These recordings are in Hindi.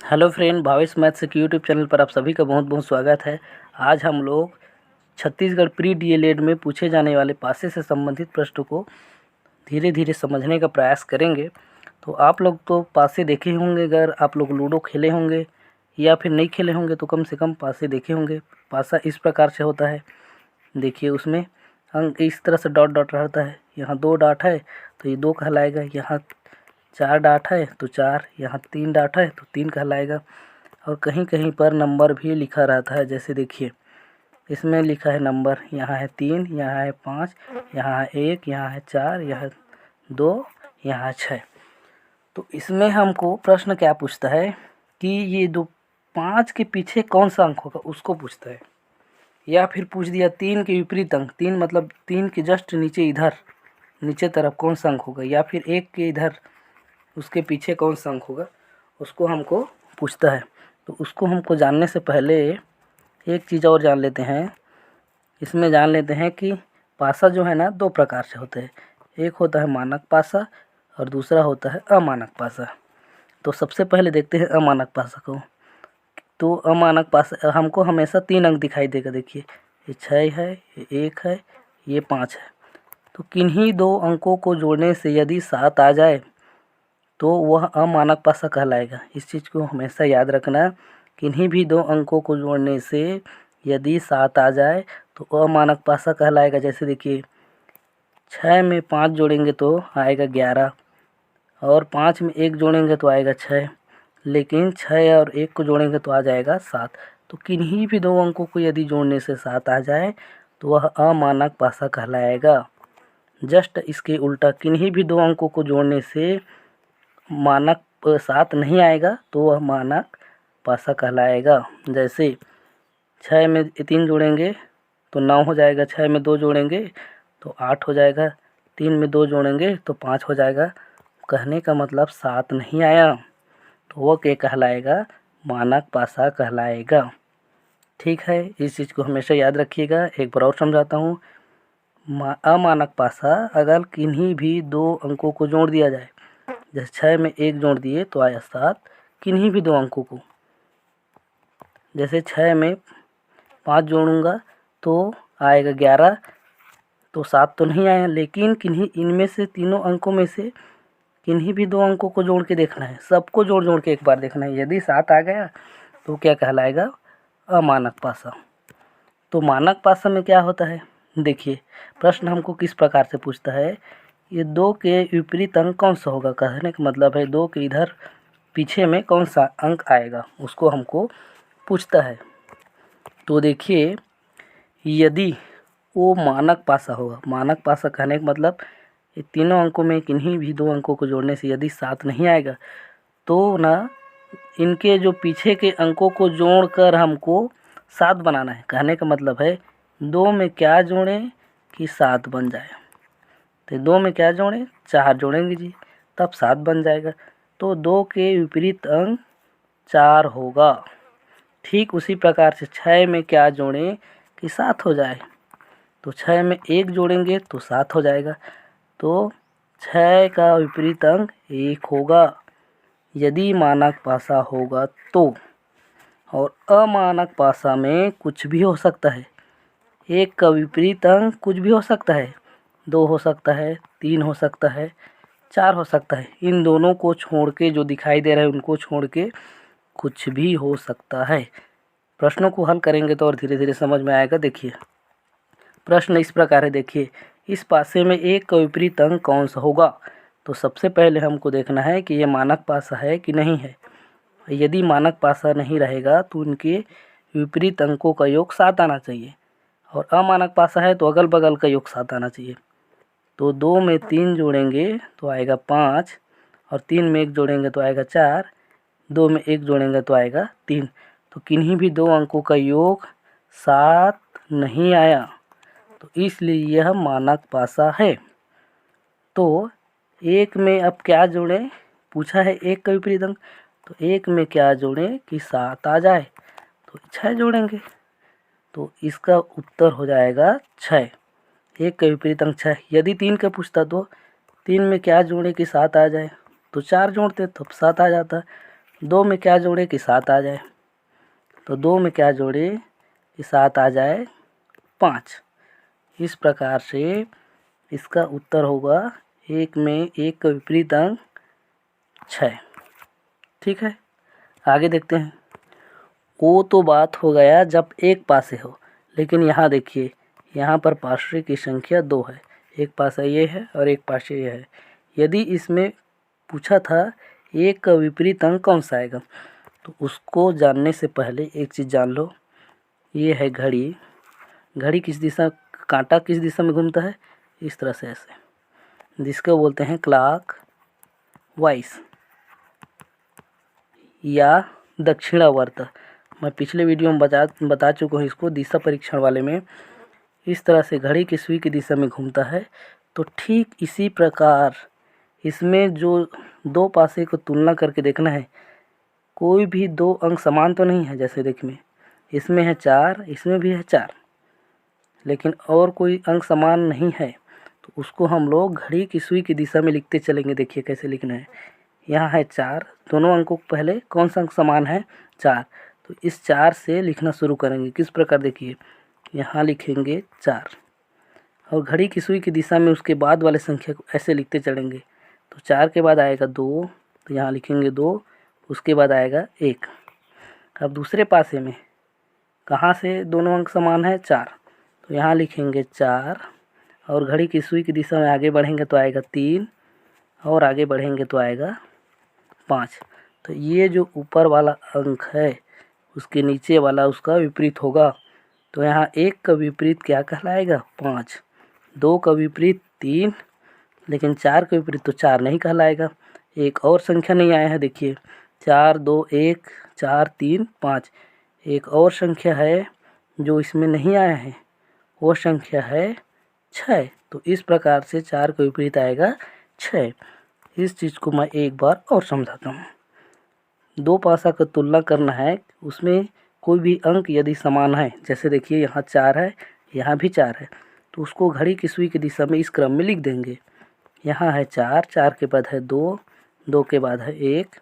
हेलो फ्रेंड, भावेश मैथ्स के यूट्यूब चैनल पर आप सभी का बहुत बहुत स्वागत है। आज हम लोग छत्तीसगढ़ प्री डीएलएड में पूछे जाने वाले पासे से संबंधित प्रश्नों को धीरे धीरे समझने का प्रयास करेंगे। तो आप लोग तो पासे देखे होंगे, अगर आप लोग लूडो खेले होंगे या फिर नहीं खेले होंगे तो कम से कम पासे देखे होंगे। पासा इस प्रकार से होता है, देखिए उसमें अंक इस तरह से डॉट डॉट रहता है। यहाँ 2 डॉट है तो ये 2 कहलाएगा, यहाँ 4 डाट है तो 4, यहाँ 3 डाट है तो 3 कहलाएगा। और कहीं कहीं पर नंबर भी लिखा रहता है, जैसे देखिए इसमें लिखा है नंबर, यहाँ है 3, यहाँ है 5, यहाँ है 1, यहाँ है 4, यहाँ 2, यहाँ 6। तो इसमें हमको प्रश्न क्या पूछता है कि ये दो 5 के पीछे कौन सा अंक होगा उसको पूछता है। या फिर पूछ दिया 3 के विपरीत अंक, 3 मतलब 3 के जस्ट नीचे इधर नीचे तरफ कौन सा अंक होगा, या फिर 1 के इधर उसके पीछे कौन सा अंक होगा उसको हमको पूछता है। तो उसको हमको जानने से पहले एक चीज़ और जान लेते हैं। इसमें जान लेते हैं कि पासा जो है ना 2 प्रकार से होते हैं। एक होता है मानक पासा और दूसरा होता है अमानक पासा। तो सबसे पहले देखते हैं अमानक पासा को। तो अमानक पासा हमको हमेशा 3 अंक दिखाई देगा। देखिए ये 6 है, ये 1 है, ये 5 है। तो किन्हीं 2 अंकों को जोड़ने से यदि 7 आ जाए तो वह अमानक पासा कहलाएगा। इस चीज़ को हमेशा याद रखना, किन्हीं भी 2 अंकों को जोड़ने से यदि 7 आ जाए तो अमानक पासा कहलाएगा। जैसे देखिए 6 में 5 जोड़ेंगे तो आएगा 11, और 5 में 1 जोड़ेंगे तो आएगा 6, लेकिन 6 और 1 को जोड़ेंगे तो आ जाएगा 7। तो किन्हीं भी 2 अंकों को यदि जोड़ने से 7 आ जाए तो वह अमानक पासा कहलाएगा। जस्ट इसके उल्टा, किन्हीं भी 2 अंकों को जोड़ने से मानक 7 नहीं आएगा तो वह मानक पासा कहलाएगा। जैसे 6 में 3 जोड़ेंगे तो 9 हो जाएगा, 6 में 2 जोड़ेंगे तो 8 हो जाएगा, 3 में 2 जोड़ेंगे तो 5 हो जाएगा। कहने का मतलब 7 नहीं आया तो वह क्या कहलाएगा, मानक पासा कहलाएगा। ठीक है, इस चीज़ को हमेशा याद रखिएगा। एक बार और समझाता हूँ। अमानक पासा अगर किन्हीं भी 2 अंकों को जोड़ दिया जाए, जैसे 6 में 1 जोड़ दिए तो आया 7, किन्हीं भी 2 अंकों को, जैसे 6 में 5 जोड़ूंगा तो आएगा 11, तो 7 तो नहीं आया, लेकिन किन्हीं इनमें से तीनों अंकों में से किन्हीं भी 2 अंकों को जोड़ के देखना है, सबको जोड़ जोड़ के एक बार देखना है। यदि 7 आ गया तो क्या कहलाएगा, अमानक पासा। तो मानक पासा में क्या होता है, देखिए प्रश्न हमको किस प्रकार से पूछता है, ये 2 के विपरीत अंक कौन सा होगा। कहने का मतलब है 2 के इधर पीछे में कौन सा अंक आएगा उसको हमको पूछता है। तो देखिए यदि वो मानक पासा होगा, मानक पासा कहने का मतलब ये तीनों अंकों में किन्हीं भी 2 अंकों को जोड़ने से यदि 7 नहीं आएगा तो ना इनके जो पीछे के अंकों को जोड़कर हमको 7 बनाना है। कहने का मतलब है 2 में क्या जोड़ें कि 7 बन जाए। तो 2 में क्या जोड़ें, 4 जोड़ेंगे जी, तब 7 बन जाएगा। तो 2 के विपरीत अंक 4 होगा। ठीक उसी प्रकार से 6 में क्या जोड़ें कि 7 हो जाए। तो 6 में 1 जोड़ेंगे तो 7 हो जाएगा। तो 6 का विपरीत अंक 1 होगा यदि मानक पासा होगा तो। और अमानक पासा में कुछ भी हो सकता है। 1 का विपरीत अंक कुछ भी हो सकता है, 2 हो सकता है, 3 हो सकता है, 4 हो सकता है। इन दोनों को छोड़ के, जो दिखाई दे रहा है उनको छोड़ के कुछ भी हो सकता है। प्रश्नों को हल करेंगे तो और धीरे धीरे समझ में आएगा। देखिए प्रश्न इस प्रकार है, देखिए इस पासे में 1 का विपरीत अंक कौन सा होगा। तो सबसे पहले हमको देखना है कि ये मानक पासा है कि नहीं है। यदि मानक पासा नहीं रहेगा तो उनके विपरीत अंकों का योग 7 आना चाहिए, और अमानक पासा है तो अगल बगल का योग 7 आना चाहिए। तो 2 में 3 जोड़ेंगे तो आएगा 5, और 3 में 1 जोड़ेंगे तो आएगा 4, 2 में 1 जोड़ेंगे तो आएगा 3। तो किन्हीं भी 2 अंकों का योग 7 नहीं आया, तो इसलिए यह मानक पासा है। तो 1 में अब क्या जोड़ें, पूछा है 1 का विपरीत अंक, तो 1 में क्या जोड़ें कि 7 आ जाए, तो 6 जोड़ेंगे। तो इसका उत्तर हो जाएगा 6। 1 का विपरीत अंक 6। यदि 3 का पूछता तो 3 में क्या जोड़ें कि 7 आ जाए, तो 4 जोड़ते तो 7 आ जाता। 2 में क्या जोड़े कि 7 आ जाए, तो 2 में क्या जोड़े कि 7 आ जाए 5। इस प्रकार से इसका उत्तर होगा 1 में 1 का विपरीत अंक 6। ठीक है, आगे देखते हैं। वो तो बात हो गया जब एक पासे हो, लेकिन यहाँ देखिए, यहाँ पर पासे की संख्या 2 है। एक पासा ये है और एक पासे ये है। यदि इसमें पूछा था एक का विपरीत अंक कौन सा आएगा, तो उसको जानने से पहले एक चीज़ जान लो। ये है घड़ी। घड़ी किस दिशा, कांटा किस दिशा में घूमता है, इस तरह से ऐसे, जिसको बोलते हैं क्लॉक वाइज या दक्षिणावर्त। मैं पिछले वीडियो में बता चुका हूँ इसको, दिशा परीक्षण वाले में। इस तरह से घड़ी की सुई की दिशा में घूमता है। तो ठीक इसी प्रकार इसमें जो 2 पासे को तुलना करके देखना है, कोई भी 2 अंक समान तो नहीं है। जैसे देखिए, इसमें है 4, इसमें भी है 4, लेकिन और कोई अंक समान नहीं है, तो उसको हम लोग घड़ी की सुई की दिशा में लिखते चलेंगे। देखिए कैसे लिखना है। यहाँ है 4, दोनों अंकों को पहले कौन सा अंक समान है, 4, तो इस 4 से लिखना शुरू करेंगे। किस प्रकार, देखिए यहाँ लिखेंगे 4 और घड़ी की सुई की दिशा में उसके बाद वाले संख्या को ऐसे लिखते चलेंगे। तो 4 के बाद आएगा 2, तो यहाँ लिखेंगे 2, उसके बाद आएगा 1। अब दूसरे पासे में कहाँ से दोनों अंक समान है, 4, तो यहाँ लिखेंगे 4 और घड़ी की सुई की दिशा में आगे बढ़ेंगे तो आएगा 3 और आगे बढ़ेंगे तो आएगा 5। तो ये जो ऊपर वाला अंक है उसके नीचे वाला उसका विपरीत होगा। तो यहाँ 1 का विपरीत क्या कहलाएगा, 5, 2 का विपरीत 3, लेकिन 4 का विपरीत तो 4 नहीं कहलाएगा। एक और संख्या नहीं आया है, देखिए 4 2 1 4 3 5। एक और संख्या है जो इसमें नहीं आया है, वो संख्या है 6। तो इस प्रकार से 4 का विपरीत आएगा 6। इस चीज़ को मैं एक बार और समझाता हूँ। 2 पासा का तुलना करना है, उसमें कोई भी अंक यदि समान है, जैसे देखिए यहाँ 4 है, यहाँ भी 4 है, तो उसको घड़ी की सुई की दिशा में इस क्रम में लिख देंगे। यहाँ है 4, 4 के बाद है 2, 2 के बाद है 1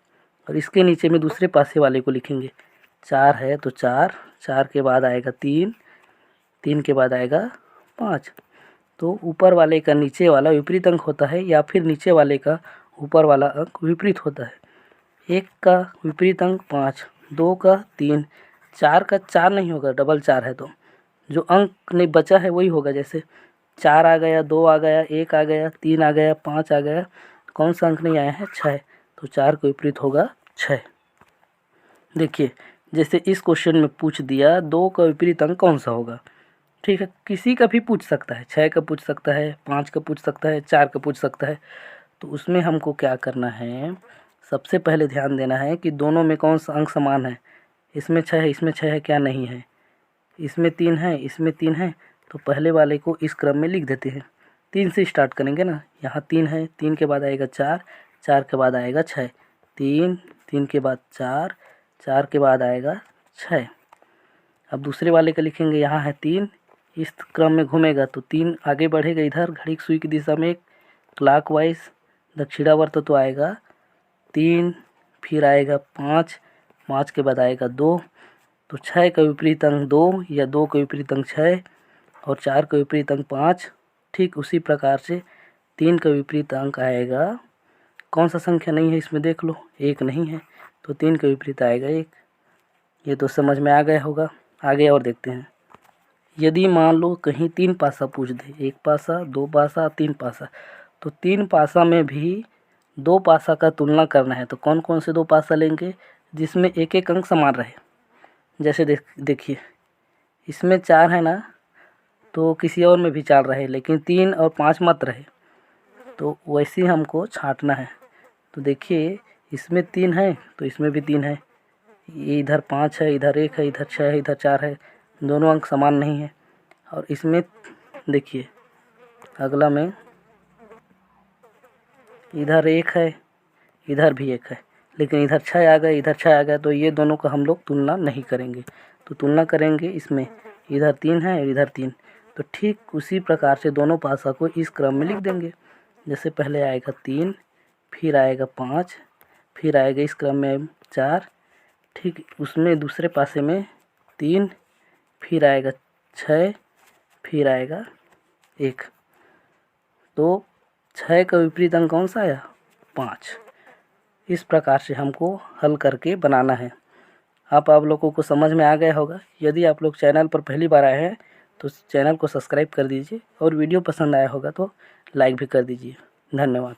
और इसके नीचे में दूसरे पासे वाले को लिखेंगे। 4 है तो 4, 4 के बाद आएगा 3, 3 के बाद आएगा 5। तो ऊपर वाले का नीचे वाला विपरीत अंक होता है या फिर नीचे वाले का ऊपर वाला अंक विपरीत होता है। 1 का विपरीत अंक 5, 2 का 3, 4 का 4 नहीं होगा, डबल 4 है तो जो अंक नहीं बचा है वही होगा। जैसे 4 आ गया, 2 आ गया, 1 आ गया, 3 आ गया, 5 आ गया, कौन सा अंक नहीं आया है, 6, तो 4 का विपरीत होगा 6। देखिए जैसे इस क्वेश्चन में पूछ दिया 2 का विपरीत अंक कौन सा होगा। ठीक है, किसी का भी पूछ सकता है, 6 का पूछ सकता है, 5 का पूछ सकता है, 4 का पूछ सकता है। तो उसमें हमको क्या करना है, सबसे पहले ध्यान देना है कि दोनों में कौन सा अंक समान है। इसमें 6 है, इसमें 6 है, क्या नहीं है, इसमें 3 है, इसमें 3 है, तो पहले वाले को इस क्रम में लिख देते हैं। 3 से स्टार्ट करेंगे ना, यहाँ 3 है, 3 के बाद आएगा 4, 4 के बाद आएगा 6, 3, 3 के बाद 4, 4 के बाद आएगा 6। अब दूसरे वाले का लिखेंगे, यहाँ है 3, इस क्रम में घूमेगा तो 3 आगे बढ़ेगा इधर घड़ी की सुई की दिशा में क्लॉकवाइज दक्षिणावर्त, तो आएगा 3, फिर आएगा 5, 5 के बाद आएगा 2, तो 6 का विपरीत अंक 2 या 2 का विपरीत अंक 6 और 4 का विपरीत अंक 5। ठीक उसी प्रकार से 3 का विपरीत अंक आएगा, कौन सा संख्या नहीं है इसमें देख लो, 1 नहीं है, तो 3 का विपरीत आएगा 1। ये तो समझ में आ गया होगा। आगे और देखते हैं। यदि मान लो कहीं 3 पासा पूछ दे, 1 पासा, 2 पासा, 3 पासा, तो 3 पासा में भी 2 पासा का तुलना करना है। तो कौन कौन से 2 पासा लेंगे जिसमें एक एक अंक समान रहे। जैसे देखिए इसमें 4 है ना, तो किसी और में भी 4 रहे, लेकिन 3 और 5 मत रहे, तो वैसे ही हमको छांटना है। तो देखिए इसमें 3 है तो इसमें भी 3 है, ये इधर 5 है, इधर 1 है, इधर 6 है, इधर 4 है, दोनों अंक समान नहीं है। और इसमें देखिए अगला में इधर 1 है, इधर भी 1 है, लेकिन इधर 6 आ गया, इधर 6 आ गया, तो ये दोनों का हम लोग तुलना नहीं करेंगे। तो तुलना करेंगे इसमें इधर 3 है और इधर 3, तो ठीक उसी प्रकार से दोनों पासा को इस क्रम में लिख देंगे। जैसे पहले आएगा 3, फिर आएगा 5, फिर आएगा इस क्रम में 4, ठीक उसमें दूसरे पासे में 3, फिर आएगा 6, फिर आएगा 1। तो 6 का विपरीत अंक कौन सा आया? 5। इस प्रकार से हमको हल करके बनाना है। आप लोगों को समझ में आ गया होगा। यदि आप लोग चैनल पर पहली बार आए हैं तो चैनल को सब्सक्राइब कर दीजिए और वीडियो पसंद आया होगा तो लाइक भी कर दीजिए। धन्यवाद।